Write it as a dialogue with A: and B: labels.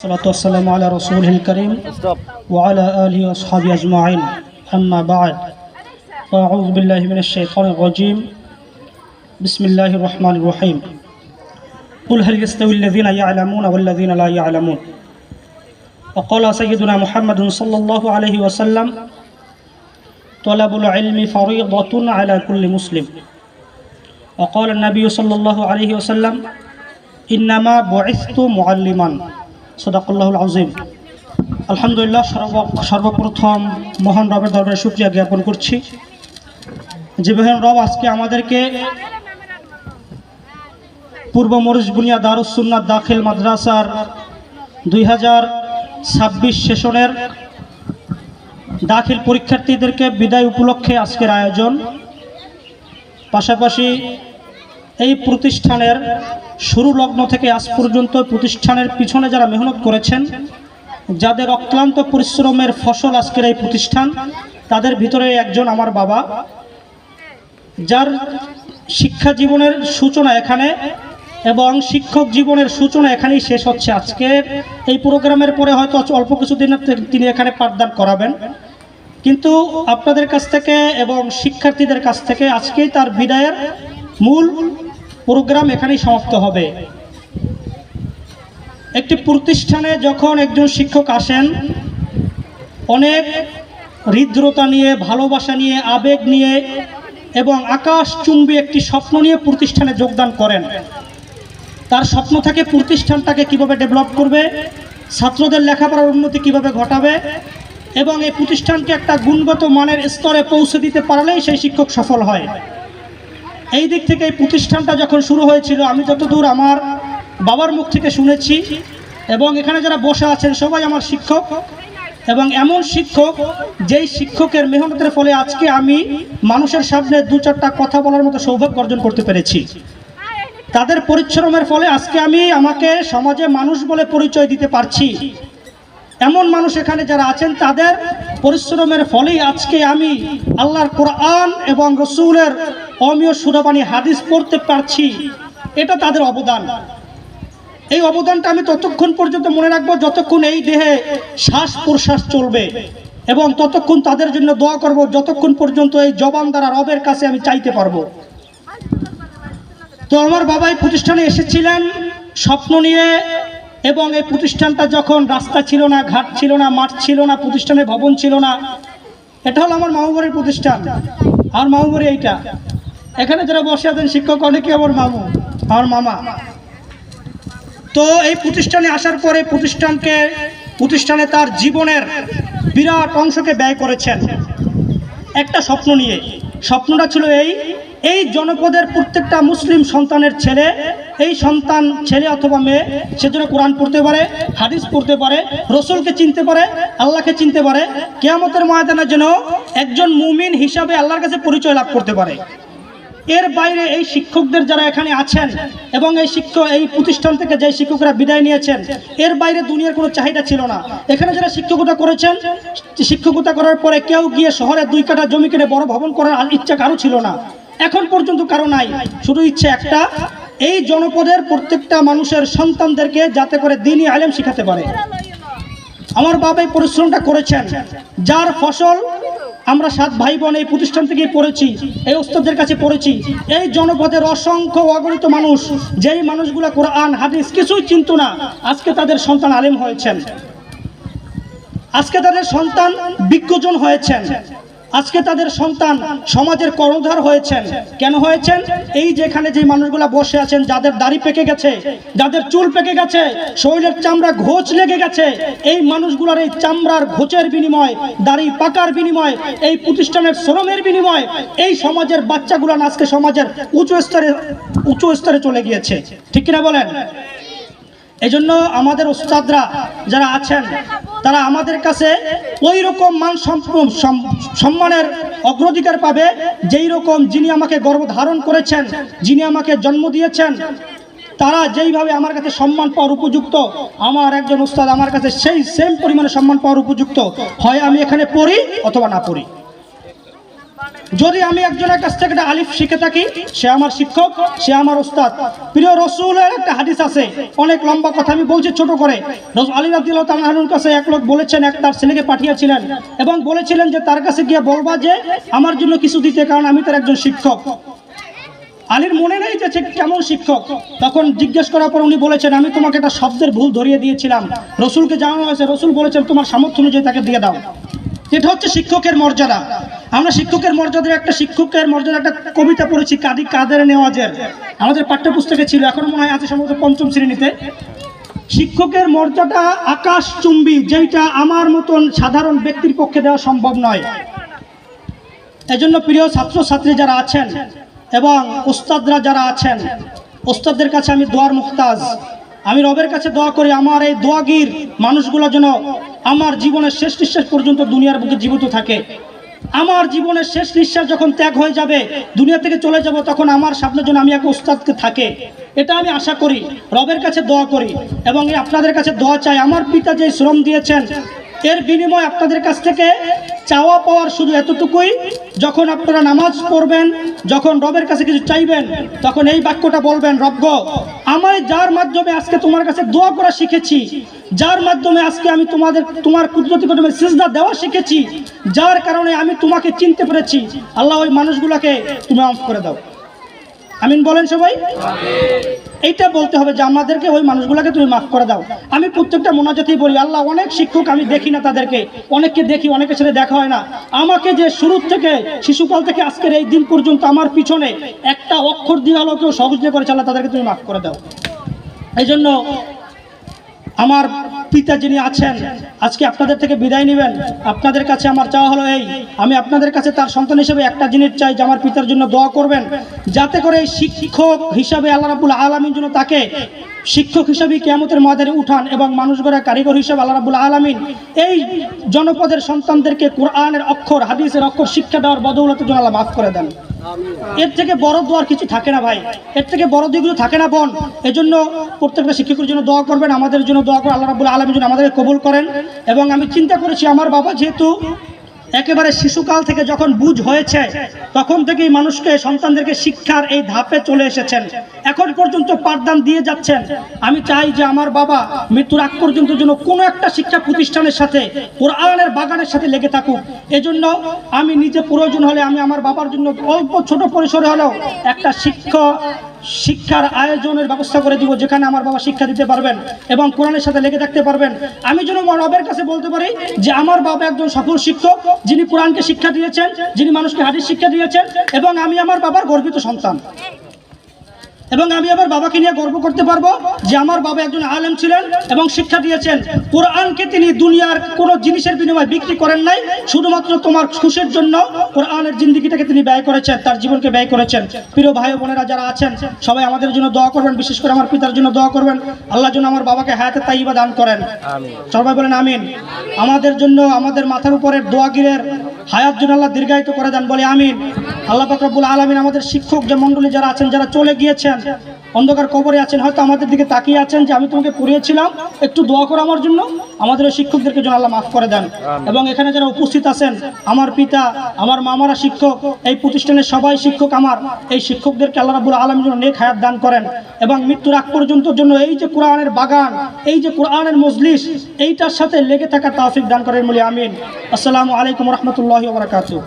A: والصلاة والسلام على رسوله الكريم وعلى آله وأصحابه أجمعين أما بعد فأعوذ بالله من الشيطان الرجيم بسم الله الرحمن الرحيم قل هل يستوي الذين يعلمون والذين لا يعلمون وقال سيدنا محمد صلى الله عليه وسلم طلب العلم فريضة على كل مسلم وقال النبي صلى الله عليه وسلم إنما بعثت معلما সদাকাল্লাহুল আযীম। আলহামদুলিল্লাহ, সর্বপ্রথম মহান রবের দরবারে শুকরিয়া জ্ঞাপন করছি যে মহান রব আজকে আমাদেরকে পূর্ব মরিচ বুনিয়া দারুস সুন্নাত দাখিল মাদ্রাসার 2026 সেশনের দাখিল পরীক্ষার্থীদেরকে বিদায় উপলক্ষে আজকের আয়োজন, পাশাপাশি এই প্রতিষ্ঠানের শুরু লগ্ন থেকে আজ পর্যন্ত প্রতিষ্ঠানের পিছনে যারা মেহনত করেছেন, যাদের অক্লান্ত পরিশ্রমের ফসল আজকের এই প্রতিষ্ঠান, তাদের ভিতরে একজন আমার বাবা, যার শিক্ষা জীবনের সূচনা এখানে এবং শিক্ষক জীবনের সূচনা এখানেই শেষ হচ্ছে। আজকের এই প্রোগ্রামের পরে হয়তো অল্প কিছুদিন তিনি এখানে পাঠদান করাবেন, কিন্তু আপনাদের কাছ থেকে এবং শিক্ষার্থীদের কাছ থেকে আজকেই তার বিদায়ের মূল প্রোগ্রাম এখানেই সমাপ্ত হবে। একটি প্রতিষ্ঠানে যখন একজন শিক্ষক আসেন, অনেক হৃদ্রতা নিয়ে, ভালোবাসা নিয়ে, আবেগ নিয়ে এবং আকাশচুম্বী একটি স্বপ্ন নিয়ে প্রতিষ্ঠানে যোগদান করেন। তার স্বপ্ন থাকে প্রতিষ্ঠানটাকে কিভাবে ডেভেলপ করবে, ছাত্রদের লেখাপড়ার উন্নতি কিভাবে ঘটাবে এবং এই প্রতিষ্ঠানকে একটা গুণগত মানের স্তরে পৌঁছে দিতে পারলেই সেই শিক্ষক সফল হয়। এই দিক থেকে এই প্রতিষ্ঠানটা যখন শুরু হয়েছিল, আমি যতদূর আমার বাবার মুখ থেকে শুনেছি এবং এখানে যারা বসে আছেন সবাই আমার শিক্ষক, এবং এমন শিক্ষক যেই শিক্ষকের মেহনতের ফলে আজকে আমি মানুষের সামনে দু চারটা কথা বলার মতো সৌভাগ্য অর্জন করতে পেরেছি। তাদের পরিশ্রমের ফলে আজকে আমি আমাকে সমাজে মানুষ বলে পরিচয় দিতে পারছি। এমন মানুষ এখানে যারা আছেন, তাদের পরিশ্রমের ফলেই আজকে আমি আল্লাহর কোরআন এবং রসুলের অমীয় সুরাবানী হাদিস পড়তে পারছি। এটা তাদের অবদান। এই অবদানটা আমি ততক্ষণ পর্যন্ত মনে রাখবো যতক্ষণ এই দেহে শ্বাস প্রশ্বাস চলবে, এবং ততক্ষণ তাদের জন্য দোয়া করব যতক্ষণ পর্যন্ত এই জবান দ্বারা রবের কাছে আমি চাইতে পারবো। তো আমার বাবা এই প্রতিষ্ঠানে এসেছিলেন স্বপ্ন নিয়ে, এবং এই প্রতিষ্ঠানটা যখন রাস্তা ছিল না, ঘাট ছিল না, মাঠ ছিল না, প্রতিষ্ঠানের ভবন ছিল না, এটা হলো আমার মামুবাড়ির প্রতিষ্ঠান। আর মামুবাড়ি এইটা, এখানে যারা বসে আছেন শিক্ষক অনেকে আমার মামু, আমার মামা। তো এই প্রতিষ্ঠানে আসার পরে প্রতিষ্ঠানে তার জীবনের বিরাট অংশকে ব্যয় করেছেন একটা স্বপ্ন নিয়ে। স্বপ্নটা ছিল এই জনপদের প্রত্যেকটা মুসলিম সন্তানের ছেলে, এই সন্তান ছেলে অথবা মেয়ে, সে যেন কোরআন পড়তে পারে, হাদিস পড়তে পারে, রসুলকে চিনতে পারে, আল্লাহকে চিনতে পারে, কিয়ামতের ময়দানে যেন একজন মুমিন হিসাবে আল্লাহর কাছে পরিচয় লাভ করতে পারে। এর বাইরে এই শিক্ষকদের যারা এখানে আছেন এবং এই প্রতিষ্ঠান থেকে যে শিক্ষকরা বিদায় নিয়েছেন, এর বাইরে দুনিয়ার কোনো চাহিদা ছিল না। এখানে যারা শিক্ষকতা করেছেন, শিক্ষকতা করার পরে কেউ গিয়ে শহরে 2 কাঠা জমি কিনে বড় ভবন করার ইচ্ছা কারো ছিল না, এখন পর্যন্ত কারো নাই। শুধু ইচ্ছে একটা, এই জনপদের প্রত্যেকটা মানুষের সন্তানদেরকে যাতে করে দ্বীনি আলেম শিখাতে পারে। আমার বাবা এই পরিশ্রমটা করেছেন, যার ফসল আমরা 7 ভাই বোন এই প্রতিষ্ঠান থেকে পড়েছি, এই ওস্তাদের কাছে পড়েছি। এই জনপদের অসংখ্য অগণিত মানুষ, যেই মানুষগুলো কোরআন হাদিস কিছুই চিনত না, আজকে তাদের সন্তান আলেম হয়েছেন, আজকে তাদের সন্তান বিজ্ঞজন হয়েছেন, আজকে তাদের সন্তান সমাজের কর্ণধার হয়েছেন। কেন হয়েছেন? এই যেখানে যে মানুষগুলা বসে আছেন, যাদের দাড়ি পেকে গেছে, যাদের চুল পেকে গেছে, শরীরের চামড়া ঘোচ লেগে গেছে, এই মানুষগুলার এই চামড়ার ঘোচের বিনিময়, দাড়ি পাকার বিনিময়, এই প্রতিষ্ঠানের শ্রমের বিনিময় এই সমাজের বাচ্চাগুলো আজকে সমাজের উঁচু স্তরে চলে গিয়েছে। ঠিক কিনা বলেন? এই জন্য আমাদের উস্তাদরা যারা আছেন, তারা আমাদের কাছে ওই রকম মান সম্মানের অগ্রাধিকার পাবে যেই রকম যিনি আমাকে গর্ভধারণ করেছেন, যিনি আমাকে জন্ম দিয়েছেন, তারা যেইভাবে আমার কাছে সম্মান পাওয়ার উপযুক্ত, আমার একজন উস্তাদ আমার কাছে সেই সেম পরিমাণে সম্মান পাওয়ার উপযুক্ত। হয় আমি এখানে পড়ি অথবা না পড়ি। যদি আমি একজনের কাছ থেকে একটা আলিফ শিখে থাকি, সে আমার শিক্ষক, সে আমার ওস্তাদ। প্রিয় রসুলের একটা হাদিস আছে, অনেক লম্বা কথা, আমি বলছি ছোট করে। আলী রাদিয়াল্লাহু তাআলা আনহুর কাছে এক লোক বলেছেন, এক তার ছেলেকে পাঠিয়েছিলেন এবং বলেছিলেন যে তার কাছে গিয়ে বলবা যে আমার জন্য কিছু দিতে, কারণ আমি তার একজন শিক্ষক। আলীর মনে নেই যে কেমন শিক্ষক। তখন জিজ্ঞেস করার পর উনি বলেছেন, আমি তোমাকে একটা শব্দের ভুল ধরিয়ে দিয়েছিলাম। রসুলকে জানানো হয়েছে, রসুল বলেছেন তোমার সামর্থ্য অনুযায়ী তাকে দিয়ে দাও। এটা হচ্ছে শিক্ষকের মর্যাদা। আমরা শিক্ষকের মর্যাদার একটা কবিতা পড়েছি, কাদি কাদের নেওয়াজের, আমাদের পাঠ্যপুস্তকে ছিল, এখন মনে হয় আছে সম্ভবত পঞ্চম শ্রেণীতে। শিক্ষকের মর্যাদা আকাশ চুম্বী, যেটা আমার মতন সাধারণ ব্যক্তির পক্ষে দেওয়া সম্ভব নয়। এজন্য প্রিয় ছাত্রছাত্রী যারা আছেন এবং ওস্তাদরা যারা আছেন, ওস্তাদদের কাছে আমি দোয়ার মুখতাজ। আমি রবের কাছে দোয়া করি আমার এই দোয়াগির মানুষগুলো যেন আমার জীবনের শেষ নিঃশ্বাস পর্যন্ত দুনিয়ার বুকে জীবিত থাকে। আমার জীবনের শেষ নিঃশ্বাস যখন ত্যাগ হয়ে যাবে, দুনিয়া থেকে চলে যাব, তখন আমার সামনে যেন আমি এক ওস্তাদকে থাকে, এটা আমি আশা করি, রবের কাছে দোয়া করি এবং আপনাদের কাছে দোয়া চাই। আমার পিতা যে শ্রম দিয়েছেন, এর বিনিময় আপনাদের কাছ থেকে চাওয়া পাওয়ার শুধু এতটুকুই, যখন আপনারা নামাজ পড়বেন, যখন রবের কাছে কিছু চাইবেন, তখন এই বাক্যটা বলবেন, রব গো, আমার যার মাধ্যমে আজকে তোমার কাছে দোয়া করা শিখেছি, যার মাধ্যমে আজকে আমি তোমার কুদরতি কদমে সিজদা দেওয়া শিখেছি, যার কারণে আমি তোমাকে চিনতে পেরেছি, আল্লাহ ওই মানুষগুলোকে তুমি মাফ করে দাও। আমিন বলেন সবাই। এইটা বলতে হবে যে আমাদেরকে ওই মানুষগুলোকে তুমি মাফ করে দাও। আমি প্রত্যেকটা মোনাজাতেই বলি, আল্লাহ অনেক শিক্ষক আমি দেখি না, তাদেরকে অনেককে দেখি, অনেকের সাথে দেখা হয় না। আমাকে যে শুরু থেকে শিশুকাল থেকে আজকের এই দিন পর্যন্ত আমার পিছনে একটা অক্ষর দিয়ে হলেও কেউ সহযোগিতা করেছে, আল্লাহ তাদেরকে তুমি মাফ করে দাও। এই জন্য আমার পিতা যিনি আছেন, আজকে আপনাদের থেকে বিদায় নেবেন, আপনাদের কাছে আমার চাওয়া হলো এই, আমি আপনাদের কাছে তার সন্তান হিসেবে একটা জিনিস চাই, যে আমার পিতার জন্য দোয়া করবেন, যাতে করে এই শিক্ষক হিসাবে আল্লাহ রাব্বুল আলামিন যেন তাকে শিক্ষক হিসাবে কিয়ামতের ময়দানে উঠান এবং মানুষ গড়া কারিগর হিসাবে আল্লাহ রাব্বুল আলামিন এই জনপদের সন্তানদেরকে কোরআনের অক্ষর, হাদিসের অক্ষর শিক্ষা দেওয়ার বদৌলতে যেন আল্লাহ মাফ করে দেন। এর থেকে বড় দোয়ার কিছু থাকে না ভাই, এর থেকে বড় দিকগুলো থাকে না বোন। এজন্য প্রত্যেকটা শিক্ষকের জন্য দোয়া করবেন, আমাদের জন্য দোয়া করে আল্লাহ রাব্বুল আলামিন যেন আমাদেরকে কবুল করেন। এবং আমি চিন্তা করেছি, আমার বাবা যেহেতু একেবারে শিশুকাল থেকে যখন বুঝ হয়েছে, তখন থেকেই মানুষকে, সন্তানদেরকে শিক্ষার এই ধাপে চলে এসেছেন, এখন পর্যন্ত পাঠদান দিয়ে যাচ্ছেন। আমি চাই যে আমার বাবা মৃত্যুর আগ পর্যন্ত যেন কোনো একটা শিক্ষা প্রতিষ্ঠানের সাথে, কোরআনের বাগানের সাথে লেগে থাকুক। এজন্য আমি নিজে প্রয়োজন হলে আমি আমার বাবার জন্য অল্প ছোট পরিসরে হলেও একটা শিক্ষার আয়োজনের ব্যবস্থা করে দিব, যেখানে আমার বাবা শিক্ষা দিতে পারবেন এবং কোরআনের সাথে লেগে থাকতে পারবেন। আমি যেন রবের কাছে বলতে পারি যে আমার বাবা একজন সফল শিক্ষক, যিনি কোরআনকে শিক্ষা দিয়েছেন, যিনি মানুষকে হাদিস শিক্ষা দিয়েছেন, এবং আমি আমার বাবার গর্বিত সন্তান। এবং আমি আমার বাবাকে নিয়ে গর্ব করতে পারবো যে আমার বাবা একজন আলেম ছিলেন এবং শিক্ষা দিয়েছেন। কোরআনকে তিনি দুনিয়ার কোনো জিনিসের বিনিময়ে বিক্রি করেন নাই, শুধুমাত্র তোমার খুশির জন্য কোরআনের জিন্দেগিটাকে তিনি ব্যয় করেছেন, তার জীবনকে ব্যয় করেছেন। প্রিয় ভাই বোনেরা যারা আছেন, সবাই আমাদের জন্য দোয়া করবেন, বিশেষ করে আমার পিতার জন্য দোয়া করবেন। আল্লাহ যেন আমার বাবাকে হায়াতে তাইয়্যিবা দান করেন, সবাই বলেন আমিন। আমাদের জন্য, আমাদের মাথার উপরে দোয়াগিরের হায়াত যেন আল্লাহ দীর্ঘায়িত করে দেন, বলে আমিন। আল্লাহ পাক রব্বুল আলামিন আমাদের শিক্ষক যে মণ্ডলী যারা আছেন, যারা চলে গিয়েছেন, অন্ধকার কবরে আছেন, হয়তো আমাদের দিকে তাকিয়ে আছেন যে আমি তোমাকে পড়িয়েছিলাম, একটু দোয়া করো আমার জন্য, আমাদের ওই শিক্ষকদেরকে যেন আল্লাহ মাফ করে দেন। এবং এখানে যারা উপস্থিত আছেন, আমার পিতা, আমার মামারা শিক্ষক, এই প্রতিষ্ঠানের সবাই শিক্ষক, আমার এই শিক্ষকদেরকে আল্লাহ রাব্বুল আলামিন যেন নেক হায়াত দান করেন এবং মৃত্যুর আগ পর্যন্ত জন্য এই যে কোরআনের বাগান, এই যে কোরআনের মজলিস, এইটার সাথে লেগে থাকার তৌফিক দান করেন বলে আমিন। আসসালামু আলাইকুম ওয়া রাহমাতুল্লাহি ওয়া বারাকাতুহু।